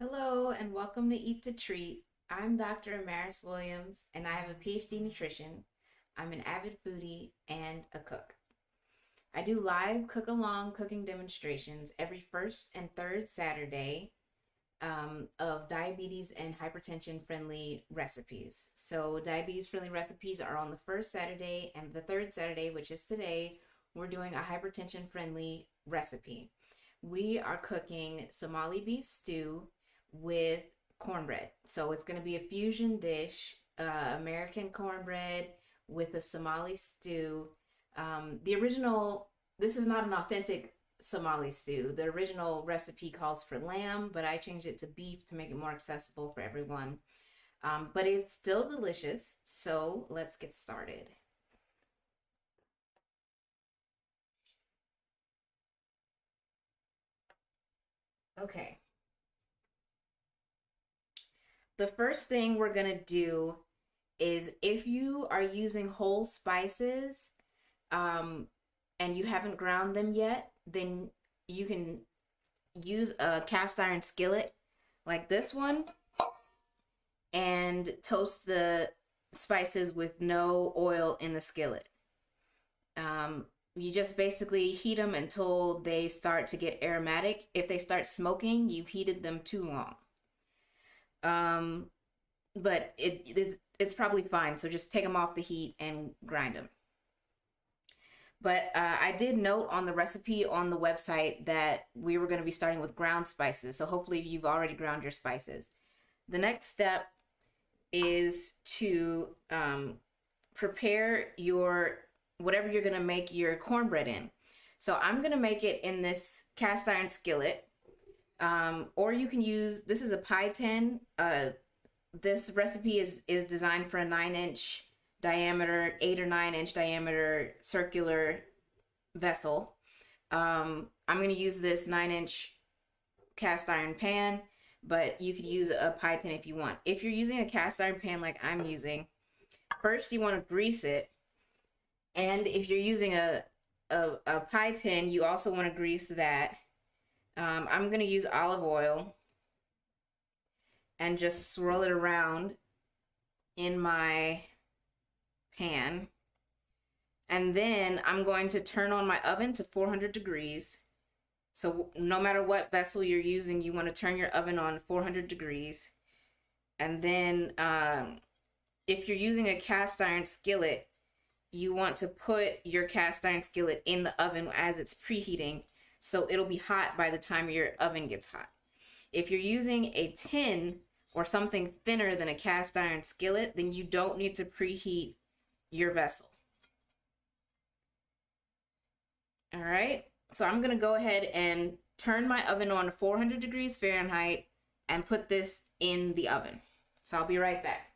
Hello and welcome to Eat to Treat. I'm Dr. Amaris Williams and I have a PhD in nutrition. I'm an avid foodie and a cook. I do live cook-along cooking demonstrations every first and third Saturday of diabetes and hypertension friendly recipes. So diabetes friendly recipes are on the first Saturday, and the third Saturday, which is today, we're doing a hypertension friendly recipe. We are cooking Somali beef stew with cornbread. So it's going to be a fusion dish, American cornbread with a Somali stew. The original, this is not an authentic Somali stew. The original recipe calls for lamb, but I changed it to beef to make it more accessible for everyone. But it's still delicious, so let's get started. Okay. The first thing we're gonna do is, if you are using whole spices, um, and you haven't ground them yet, then you can use a cast iron skillet like this one and toast the spices with no oil in the skillet. You just basically heat them until they start to get aromatic. If they start smoking, you've heated them too long. Um, but it's probably fine. So just take them off the heat and grind them. But I did note on the recipe on the website that we were going to be starting with ground spices. So hopefully you've already ground your spices. The next step is to prepare your whatever you're going to make your cornbread in. So I'm going to make it in this cast iron skillet. Or you can use, this is a pie tin. This recipe is designed for a 9-inch diameter, 8 or 9-inch diameter circular vessel. I'm going to use this 9-inch cast iron pan, but you could use a pie tin if you want. If you're using a cast iron pan like I'm using, first you want to grease it. And if you're using a pie tin, you also want to grease that. I'm going to use olive oil and just swirl it around in my pan. And then I'm going to turn on my oven to 400 degrees. So no matter what vessel you're using, you want to turn your oven on 400 degrees. And then if you're using a cast iron skillet, you want to put your cast iron skillet in the oven as it's preheating, so it'll be hot by the time your oven gets hot. If you're using a tin or something thinner than a cast iron skillet, then you don't need to preheat your vessel. All right, so I'm gonna go ahead and turn my oven on to 400 degrees Fahrenheit and put this in the oven. So I'll be right back.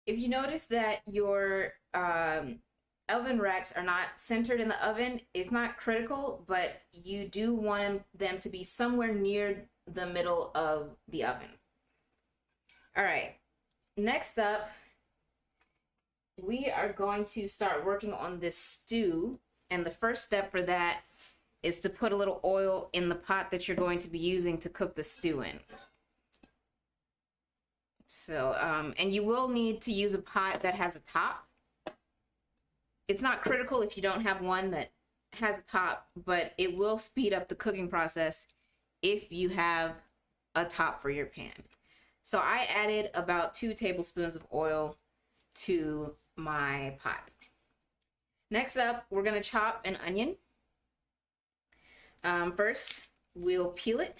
If you notice that your oven racks are not centered in the oven, it's not critical, but you do want them to be somewhere near the middle of the oven. All right, next up, we are going to start working on this stew. And the first step for that is to put a little oil in the pot that you're going to be using to cook the stew in. So, and you will need to use a pot that has a top. It's not critical if you don't have one that has a top, but it will speed up the cooking process if you have a top for your pan. So I added about 2 tablespoons of oil to my pot. Next up, we're going to chop an onion. First, we'll peel it.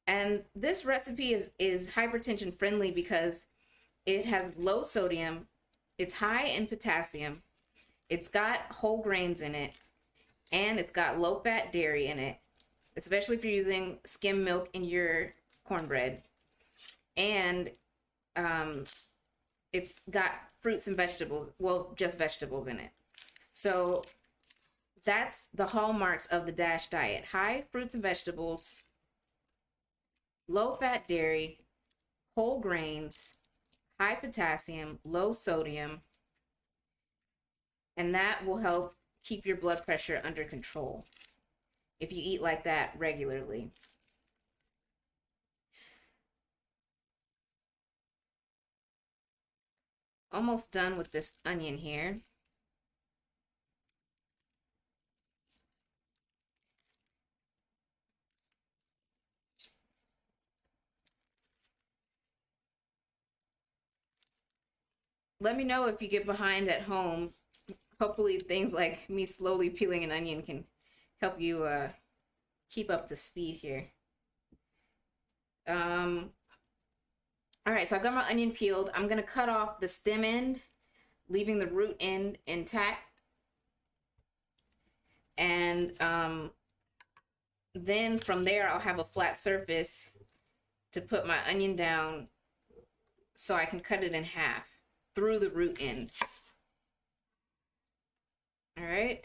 And this recipe is hypertension friendly because it has low sodium, it's high in potassium, it's got whole grains in it, and it's got low fat dairy in it. especially if you're using skim milk in your cornbread. And it's got fruits and vegetables, well, just vegetables in it. So that's the hallmarks of the DASH diet: high fruits and vegetables, low fat dairy, whole grains, high potassium, low sodium, and that will help keep your blood pressure under control if you eat like that regularly. Almost done with this onion here. Let me know if you get behind at home. Hopefully things like me slowly peeling an onion can help you keep up to speed here. All right, so I've got my onion peeled. I'm gonna cut off the stem end, leaving the root end intact. And then from there, I'll have a flat surface to put my onion down so I can cut it in half through the root end. All right.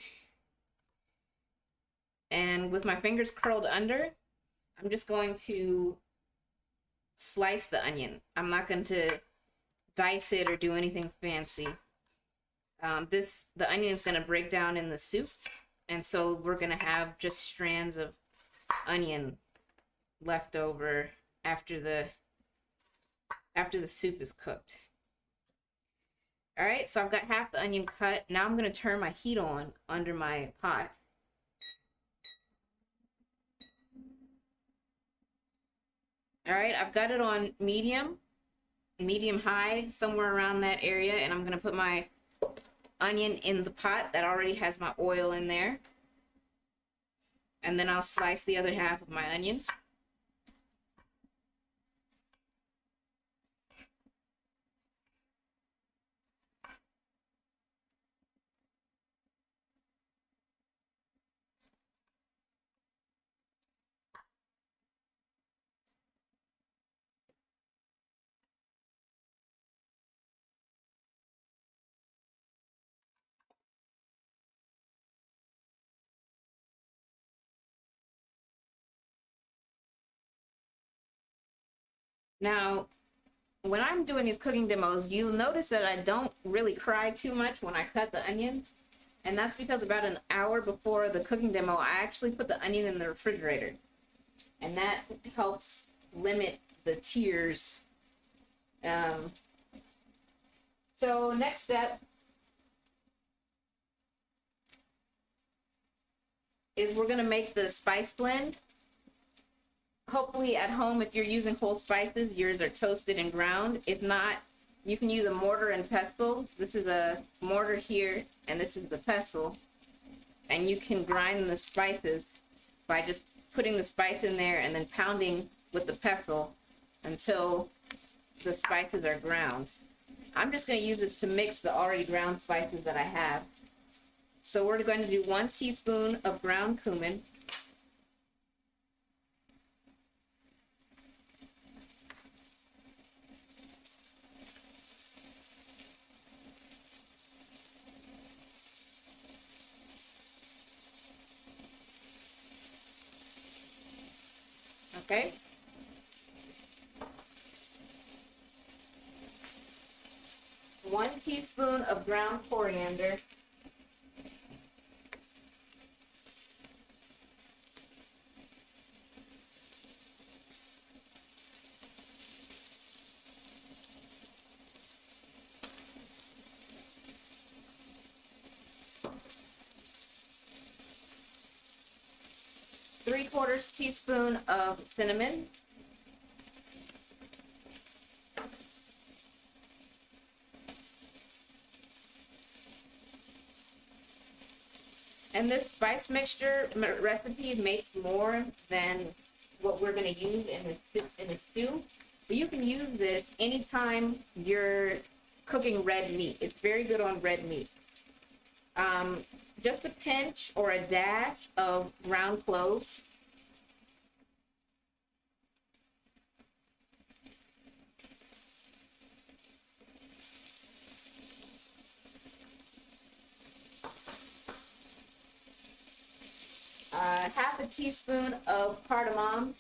And with my fingers curled under, I'm just going to slice the onion. I'm not going to dice it or do anything fancy. The onion is going to break down in the soup, and so we're going to have just strands of onion left over after the soup is cooked. All right, so I've got half the onion cut. Now I'm going to turn my heat on under my pot. All right, I've got it on medium high, somewhere around that area, and I'm going to put my onion in the pot that already has my oil in there. And then I'll slice the other half of my onion. Now, when I'm doing these cooking demos, you'll notice that I don't really cry too much when I cut the onions. And that's because about an hour before the cooking demo, I actually put the onion in the refrigerator. And that helps limit the tears. So next step is we're going to make the spice blend. Hopefully at home, if you're using whole spices, yours are toasted and ground. If not, you can use a mortar and pestle. This is a mortar here, and this is the pestle. And you can grind the spices by just putting the spice in there and then pounding with the pestle until the spices are ground. I'm just going to use this to mix the already ground spices that I have. So we're going to do 1 teaspoon of ground cumin. Okay. One teaspoon of ground coriander. Three-quarters teaspoon of cinnamon. And this spice mixture recipe makes more than what we're going to use in a stew. But you can use this anytime you're cooking red meat. It's very good on red meat. Just a pinch or a dash of ground cloves. half a teaspoon of cardamom,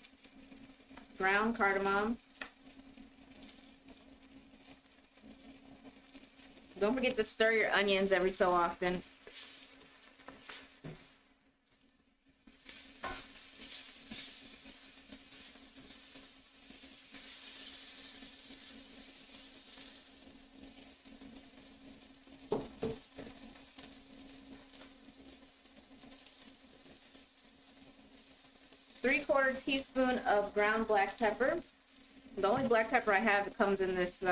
ground cardamom. Don't forget to stir your onions every so often. Three-quarter teaspoon of ground black pepper. The only black pepper I have that comes in this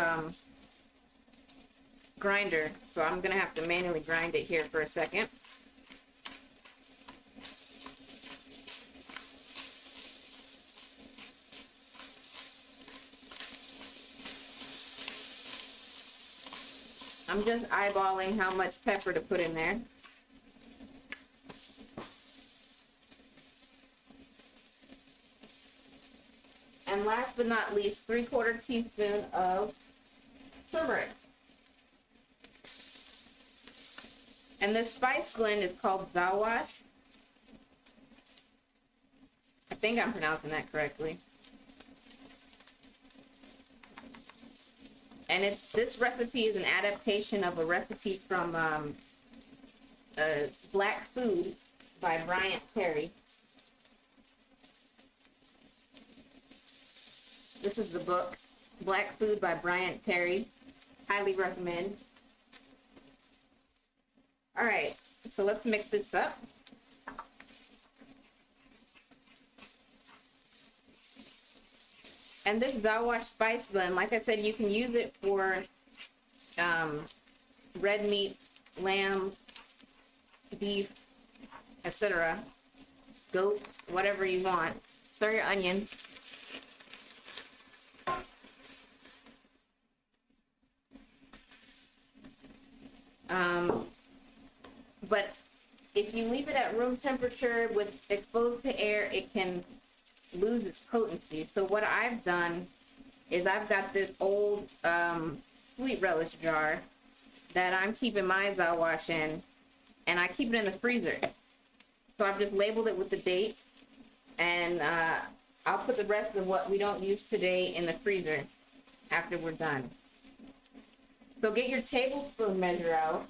grinder, so I'm gonna have to manually grind it here for a second. I'm just eyeballing how much pepper to put in there. And last but not least, 3/4 teaspoon of turmeric. And this spice blend is called Zawash. I think I'm pronouncing that correctly. And this recipe is an adaptation of a recipe from Black Food by Bryant Terry. This is the book, Black Food by Bryant Terry. Highly recommend. All right, so let's mix this up. And this Zawash spice blend, like I said, you can use it for red meat, lamb, beef, etc. Goat, whatever you want. Stir your onions. But if you leave it at room temperature with exposed to air, it can lose its potency. So what I've done is I've got this old sweet relish jar that I'm keeping my Zawash in, and I keep it in the freezer. So I've just labeled it with the date, and I'll put the rest of what we don't use today in the freezer after we're done. So get your tablespoon measure out,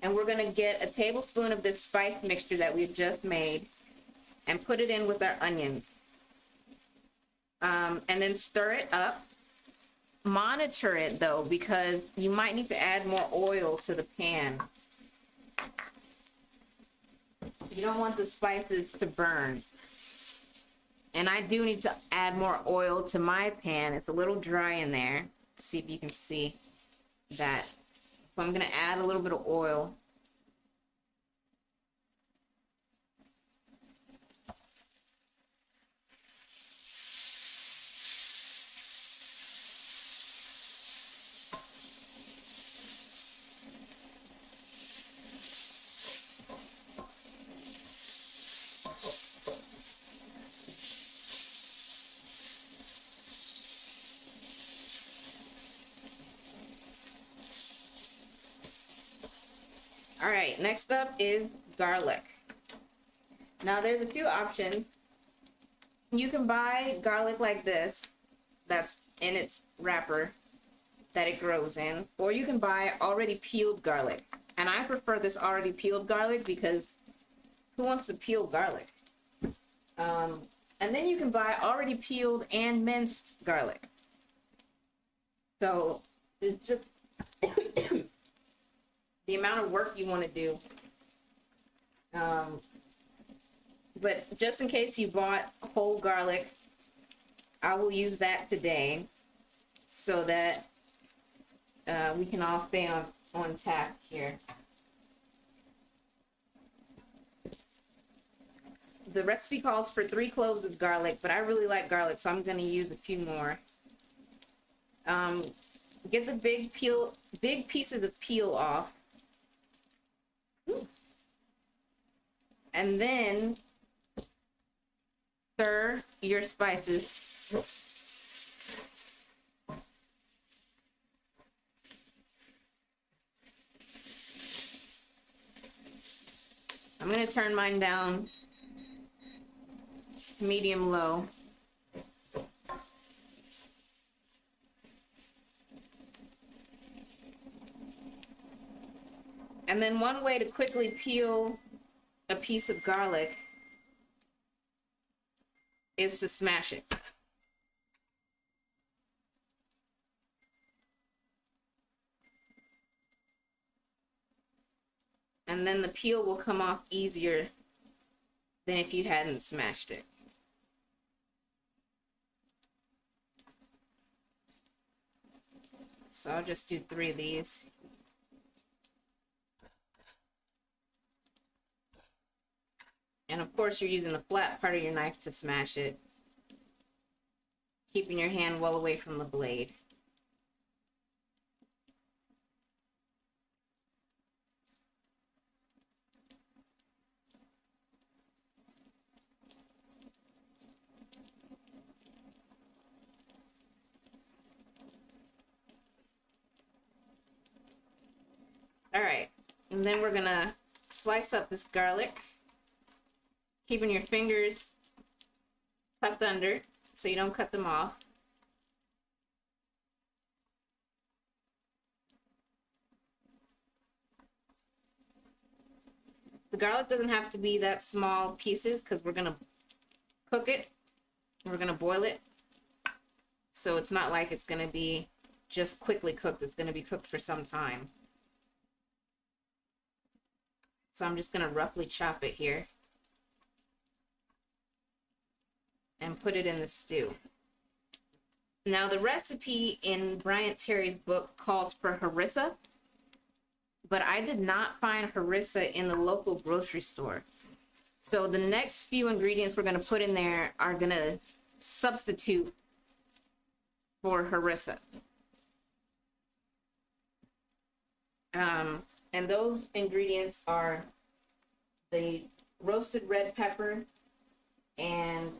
and we're gonna get a tablespoon of this spice mixture that we've just made and put it in with our onions. And then stir it up. Monitor it though, because you might need to add more oil to the pan. You don't want the spices to burn. And I do need to add more oil to my pan. It's a little dry in there. See if you can see that. So I'm gonna add a little bit of oil. All right, next up is garlic. Now there's a few options. You can buy garlic like this, that's in its wrapper that it grows in, or you can buy already peeled garlic. And I prefer this already peeled garlic because who wants to peel garlic? And then you can buy already peeled and minced garlic. So it's just the amount of work you want to do. But just in case you bought whole garlic, I will use that today so that we can all stay on task here. The recipe calls for 3 cloves of garlic, but I really like garlic, so I'm going to use a few more. Get the big pieces of peel off. And then stir your spices. I'm going to turn mine down to medium low. And then one way to quickly peel a piece of garlic is to smash it. And then the peel will come off easier than if you hadn't smashed it. So I'll just do 3 of these. And of course you're using the flat part of your knife to smash it, keeping your hand well away from the blade. All right, and then we're gonna slice up this garlic, keeping your fingers tucked under so you don't cut them off. The garlic doesn't have to be that small pieces because we're gonna cook it, we're gonna boil it. So it's not like it's gonna be just quickly cooked, it's gonna be cooked for some time. So I'm just gonna roughly chop it here and put it in the stew. Now the recipe in Bryant Terry's book calls for harissa, but I did not find harissa in the local grocery store. So the next few ingredients we're gonna put in there are gonna substitute for harissa. And those ingredients are the roasted red pepper and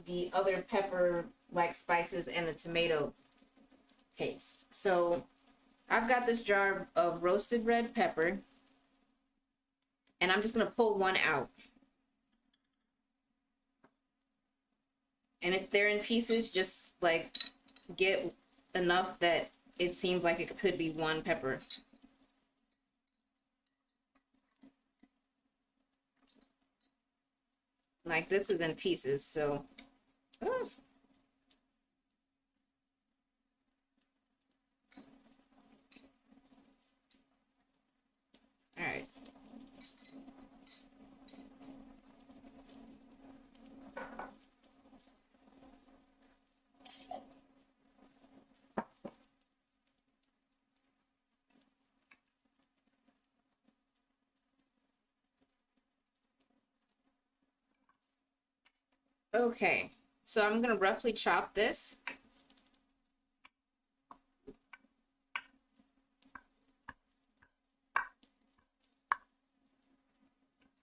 the other pepper-like spices and the tomato paste. So I've got this jar of roasted red pepper, and I'm just going to pull one out. And if they're in pieces, just like get enough that it seems like it could be one pepper. Like this is in pieces, so all right. Okay, so I'm gonna roughly chop this.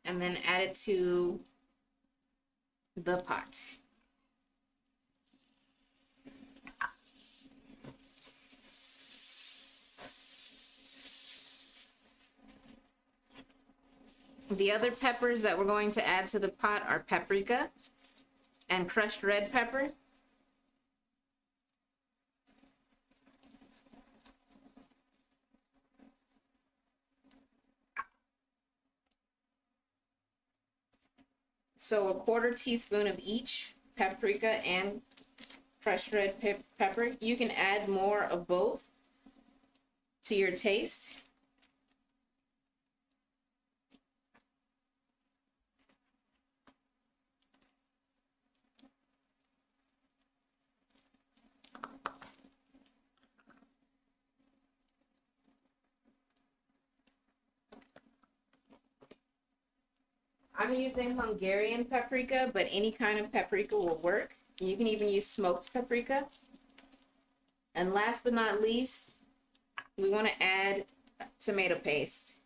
And then add it to the pot. The other peppers that we're going to add to the pot are paprika and crushed red pepper. So a 1/4 teaspoon of each, paprika and crushed red pepper. You can add more of both to your taste. I'm using Hungarian paprika, but any kind of paprika will work. You can even use smoked paprika. And last but not least, we want to add tomato paste.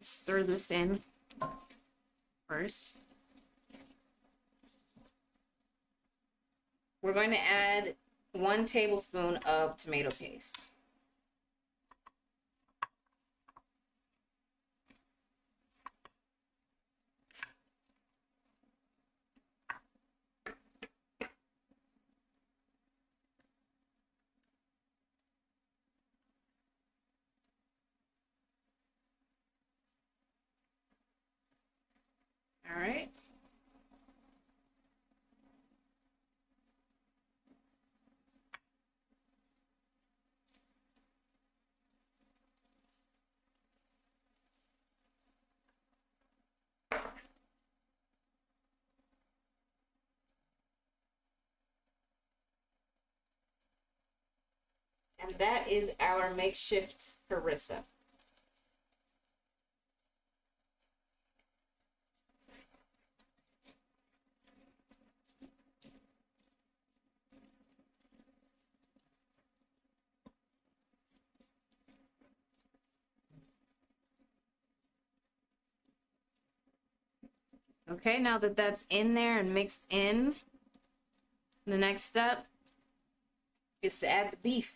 Stir this in first. We're going to add 1 tablespoon of tomato paste. All right. And that is our makeshift harissa. Okay, now that that's in there and mixed in, the next step is to add the beef.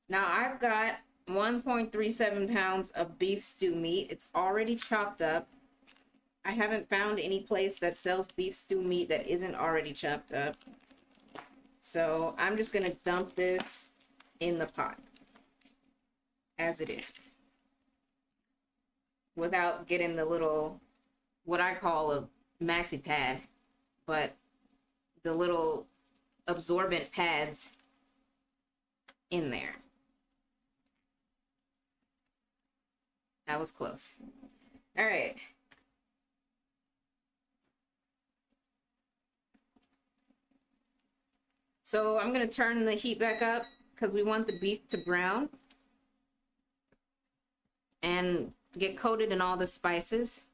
Now I've got 1.37 pounds of beef stew meat. It's already chopped up. I haven't found any place that sells beef stew meat that isn't already chopped up. So I'm just gonna dump this in the pot as it is, without getting the little, what I call a maxi pad, but the little absorbent pads in there. That was close. All right. So I'm going to turn the heat back up because we want the beef to brown and get coated in all the spices.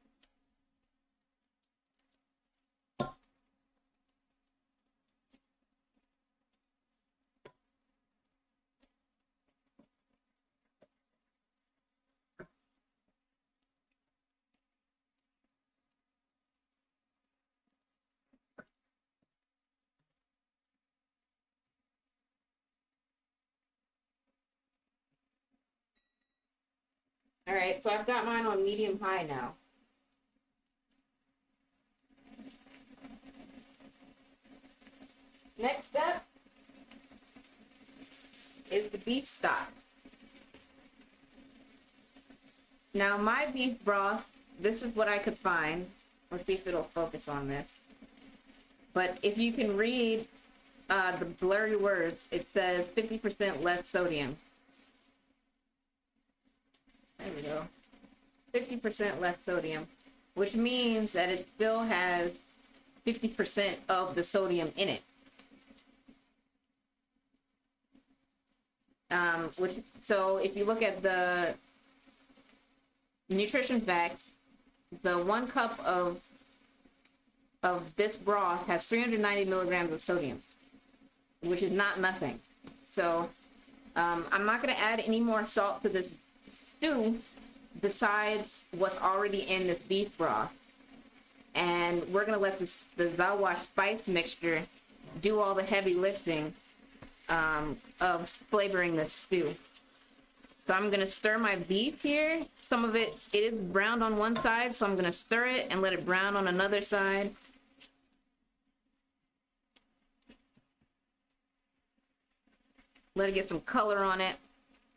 All right, so I've got mine on medium high now. Next step is the beef stock. Now my beef broth, this is what I could find. Let's see if it'll focus on this. But if you can read the blurry words, it says 50% less sodium. There we go. 50% less sodium, which means that it still has 50% of the sodium in it. So if you look at the nutrition facts, the 1 cup of this broth has 390 milligrams of sodium, which is not nothing. So I'm not going to add any more salt to this stew besides what's already in this beef broth. And we're going to let the Zawa spice mixture do all the heavy lifting of flavoring this stew. So I'm going to stir my beef here. Some of it is browned on one side, so I'm going to stir it and let it brown on another side. Let it get some color on it,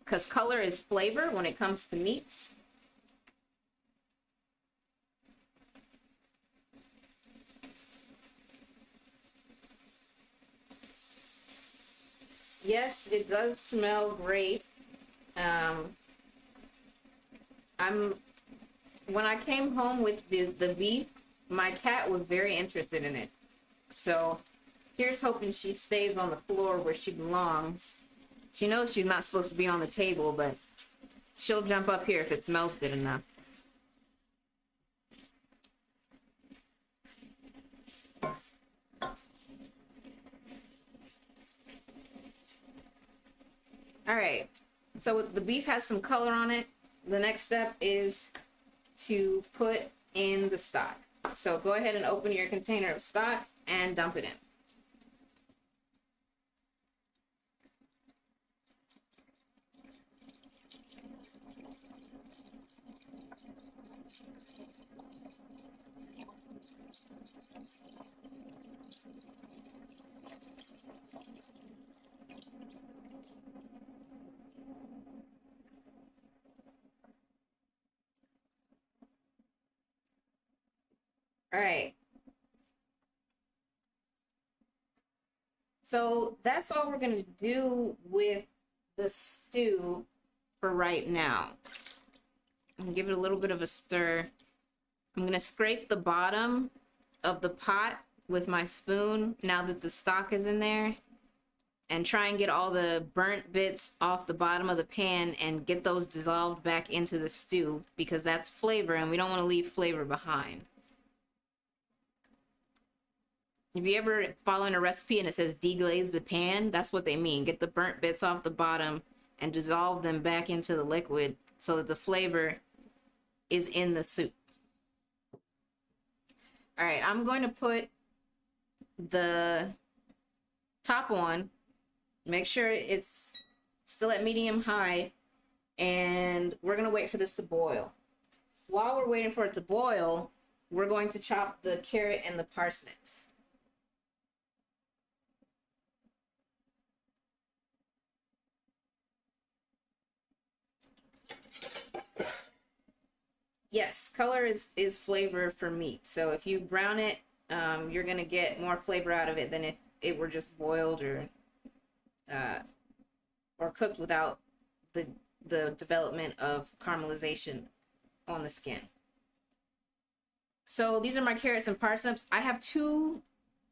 because color is flavor when it comes to meats. Yes, it does smell great. When I came home with the beef, my cat was very interested in it. So here's hoping she stays on the floor where she belongs. She knows she's not supposed to be on the table, but she'll jump up here if it smells good enough. All right, so the beef has some color on it. The next step is to put in the stock. So go ahead and open your container of stock and dump it in. All right. So that's all we're going to do with the stew for right now. I'm going to give it a little bit of a stir. I'm going to scrape the bottom of the pot with my spoon now that the stock is in there, and try and get all the burnt bits off the bottom of the pan and get those dissolved back into the stew, because that's flavor and we don't want to leave flavor behind. If you ever follow in a recipe and it says deglaze the pan, that's what they mean. Get the burnt bits off the bottom and dissolve them back into the liquid so that the flavor is in the soup. All right, I'm going to put the top on. Make sure it's still at medium high, and we're going to wait for this to boil. While we're waiting for it to boil, we're going to chop the carrot and the parsnips. Yes, color is flavor for meat. So if you brown it, you're gonna get more flavor out of it than if it were just boiled or cooked without the development of caramelization on the skin. So these are my carrots and parsnips. I have 2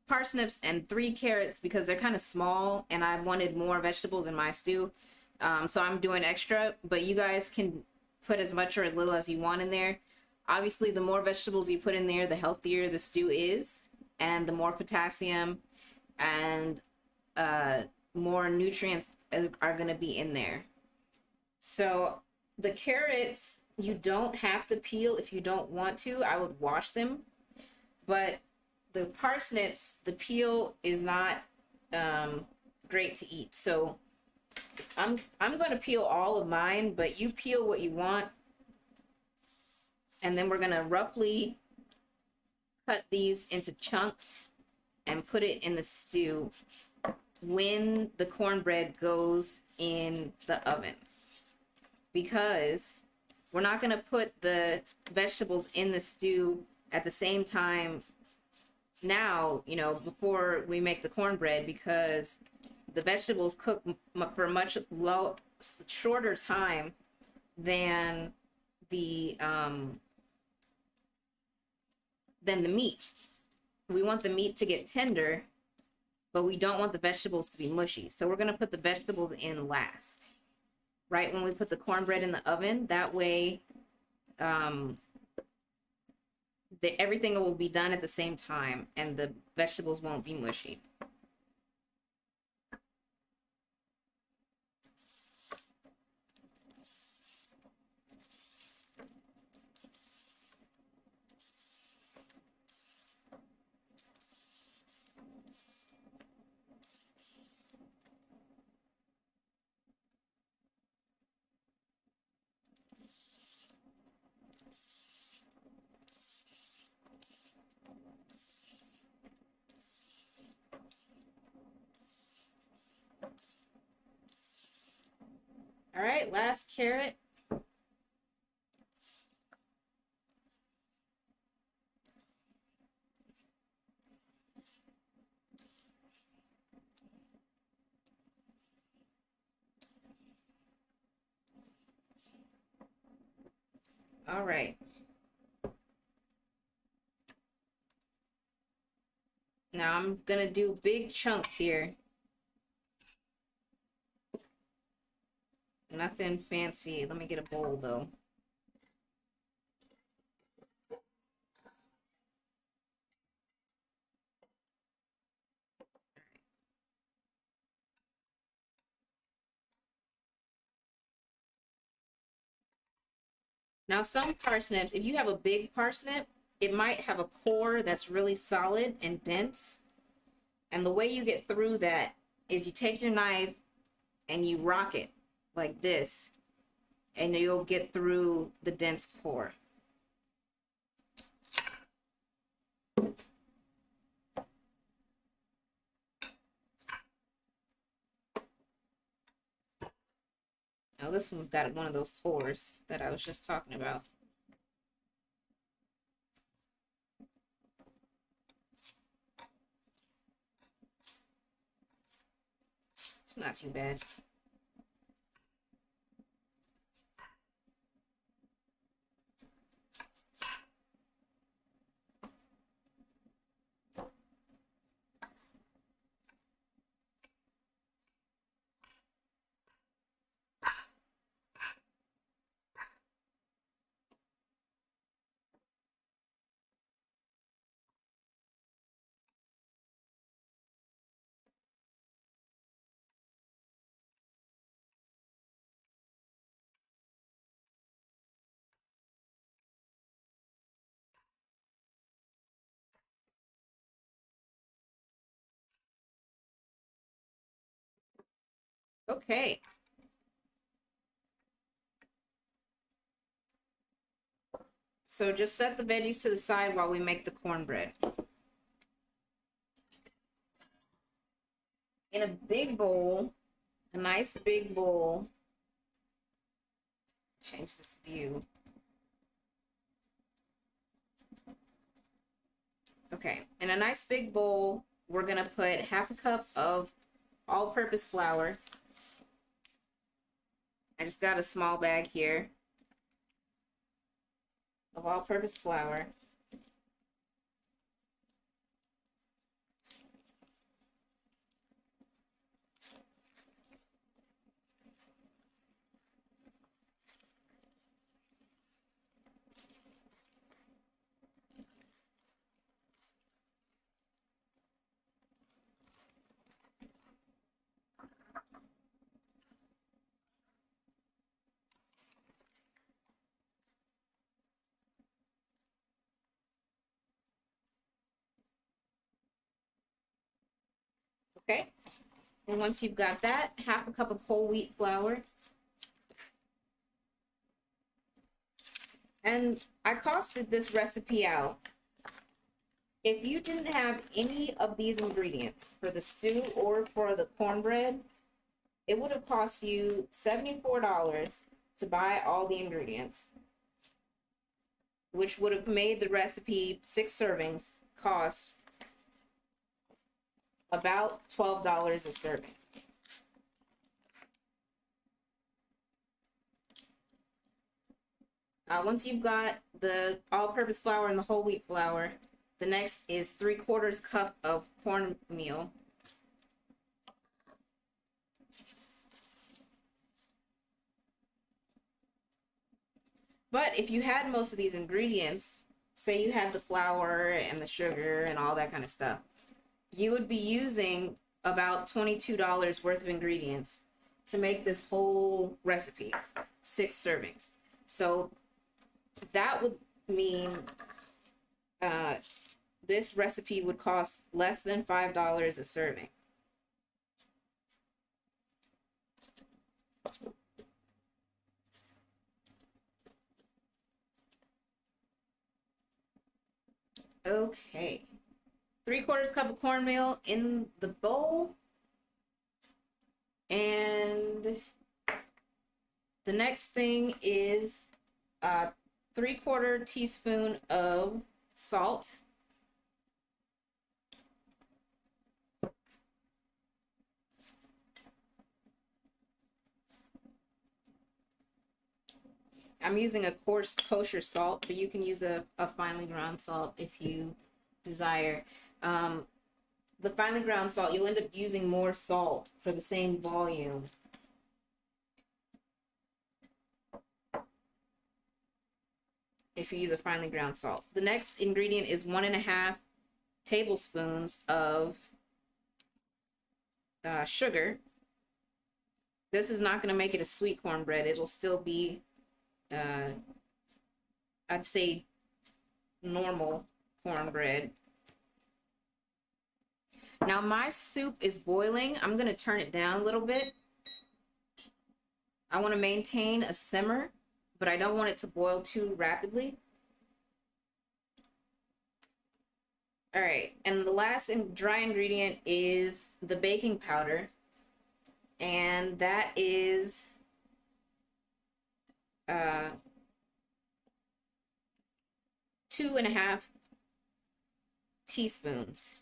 parsnips and 3 carrots because they're kind of small and I wanted more vegetables in my stew. So I'm doing extra, but you guys can put as much or as little as you want in there. Obviously, the more vegetables you put in there, the healthier the stew is, and the more potassium and more nutrients are going to be in there. So the carrots, you don't have to peel if you don't want to. I would wash them. But the parsnips, the peel is not great to eat. So I'm going to peel all of mine, but you peel what you want. And then we're going to roughly cut these into chunks and put it in the stew when the cornbread goes in the oven. Because we're not going to put the vegetables in the stew at the same time now, you know, before we make the cornbread, because the vegetables cook for a much shorter time than the meat. We want the meat to get tender, but we don't want the vegetables to be mushy. So we're going to put the vegetables in last, right when we put the cornbread in the oven. That way everything will be done at the same time and the vegetables won't be mushy. All right, last carrot. All right. Now I'm gonna do big chunks here. Nothing fancy. Let me get a bowl though. Now some parsnips, if you have a big parsnip, it might have a core that's really solid and dense. And the way you get through that is you take your knife and you rock it like this, and you'll get through the dense core. Now this one's got one of those cores that I was just talking about. not too bad. Okay. So just set the veggies to the side while we make the cornbread. In a big bowl, a nice big bowl. Change this view. Okay, in a nice big bowl, we're gonna put half a cup of all-purpose flour. I just got a small bag here of all-purpose flour. Okay, and once you've got that, half a cup of whole wheat flour. And I costed this recipe out. If you didn't have any of these ingredients for the stew or for the cornbread, it would have cost you $74 to buy all the ingredients, which would have made the recipe 6 servings cost about $12 a serving. Once you've got the all-purpose flour and the whole wheat flour, the next is 3/4 cup of cornmeal. But if you had most of these ingredients, say you had the flour and the sugar and all that kind of stuff, you would be using about $22 worth of ingredients to make this whole recipe, 6 servings. So that would mean this recipe would cost less than $5 a serving. Okay. 3/4 cup of cornmeal in the bowl. And the next thing is 3/4 teaspoon of salt. I'm using a coarse kosher salt, but you can use a finely ground salt if you desire. The finely ground salt, you'll end up using more salt for the same volume. If you use a finely ground salt. The next ingredient is 1.5 tablespoons of sugar. This is not going to make it a sweet cornbread. It'll still be, I'd say, normal cornbread. Now my soup is boiling. I'm going to turn it down a little bit. I want to maintain a simmer, but I don't want it to boil too rapidly. All right, and the last dry ingredient is the baking powder, and that is 2.5 teaspoons.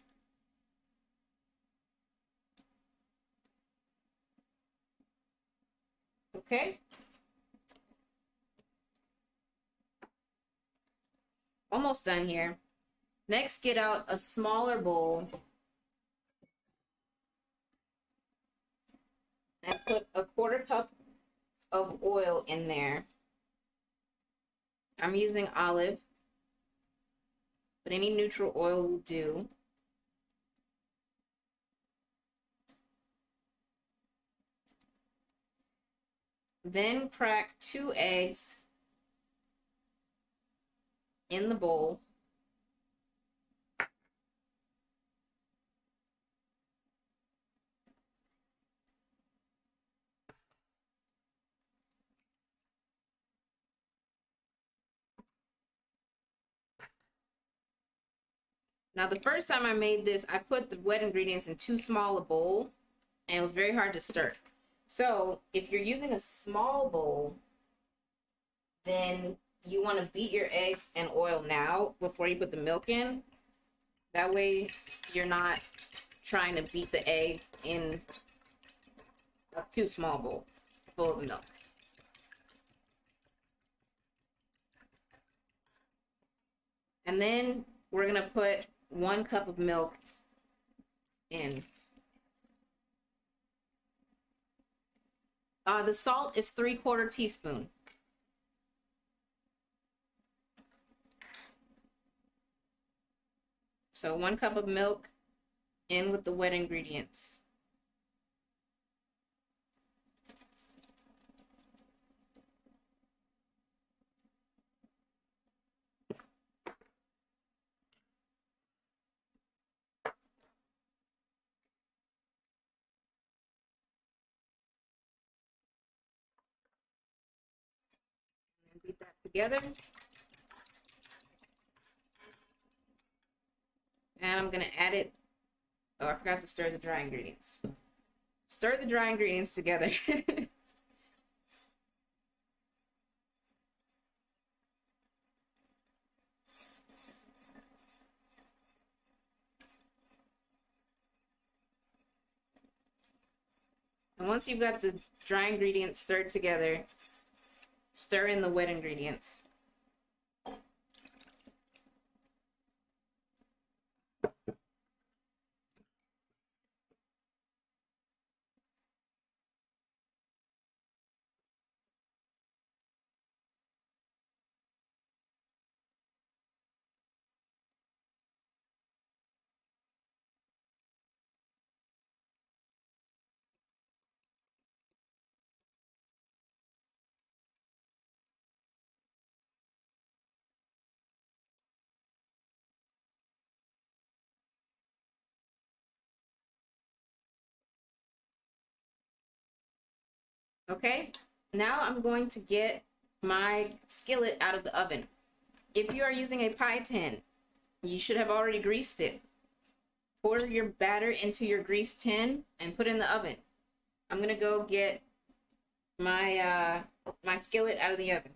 Okay. Almost done here. Next, get out a smaller bowl and put a 1/4 cup of oil in there. I'm using olive, but any neutral oil will do. Then crack 2 eggs in the bowl. Now, the first time I made this, I put the wet ingredients in too small a bowl, and it was very hard to stir. So, if you're using a small bowl, then you want to beat your eggs and oil now before you put the milk in. That way, you're not trying to beat the eggs in a too small bowl full of milk. And then we're going to put 1 cup of milk in. The salt is 3/4 teaspoon. So 1 cup of milk in with the wet ingredients. And beat that together. And I'm going to add it. Oh, I forgot to stir the dry ingredients. Stir the dry ingredients together. And once you've got the dry ingredients stirred together, stir in the wet ingredients. Okay, now I'm going to get my skillet out of the oven. If you are using a pie tin, you should have already greased it. Pour your batter into your greased tin and put it in the oven. I'm gonna go get my my skillet out of the oven.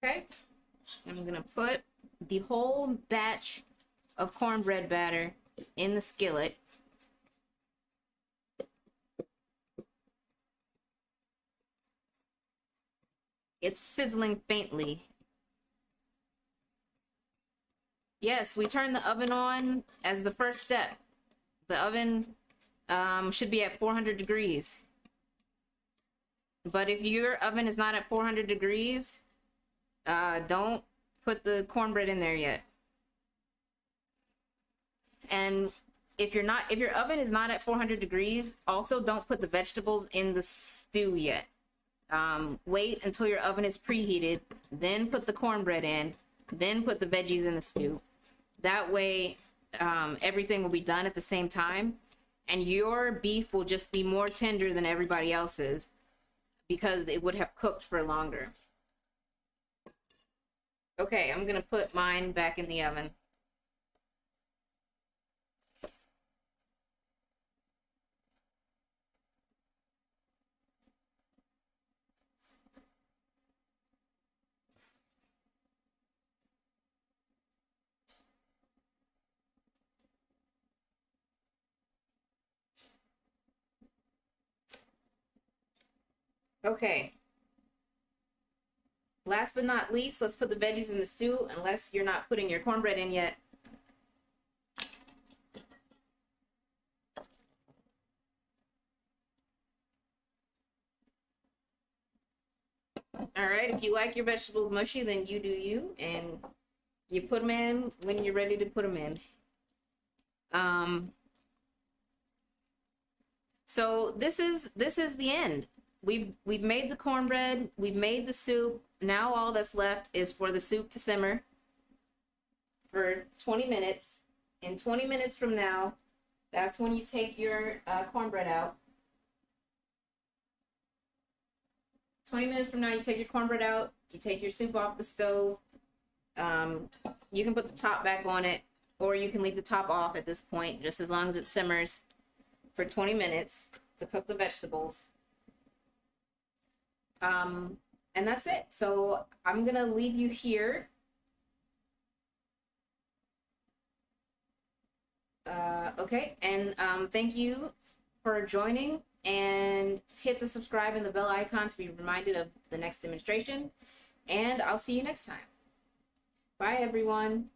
Okay, I'm gonna put the whole batch of cornbread batter in the skillet. It's sizzling faintly. Yes, we turn the oven on as the first step. The oven should be at 400 degrees. But if your oven is not at 400 degrees, don't put the cornbread in there yet. And if your oven is not at 400 degrees, also don't put the vegetables in the stew yet. Wait until your oven is preheated, then put the cornbread in, then put the veggies in the stew. That way, everything will be done at the same time, and your beef will just be more tender than everybody else's because it would have cooked for longer. Okay, I'm gonna put mine back in the oven. Okay. Last but not least, let's put the veggies in the stew, unless you're not putting your cornbread in yet. All right, if you like your vegetables mushy, then you do you, and you put them in when you're ready to put them in. So this is the end. We've made the cornbread, we've made the soup. Now all that's left is for the soup to simmer for 20 minutes. And 20 minutes from now, that's when you take your cornbread out. 20 minutes from now, you take your cornbread out, you take your soup off the stove. You can put the top back on it, or you can leave the top off at this point, just as long as it simmers for 20 minutes to cook the vegetables. And that's it. So I'm gonna leave you here. Okay, and thank you for joining, and hit the subscribe and the bell icon to be reminded of the next demonstration, and I'll see you next time. Bye everyone.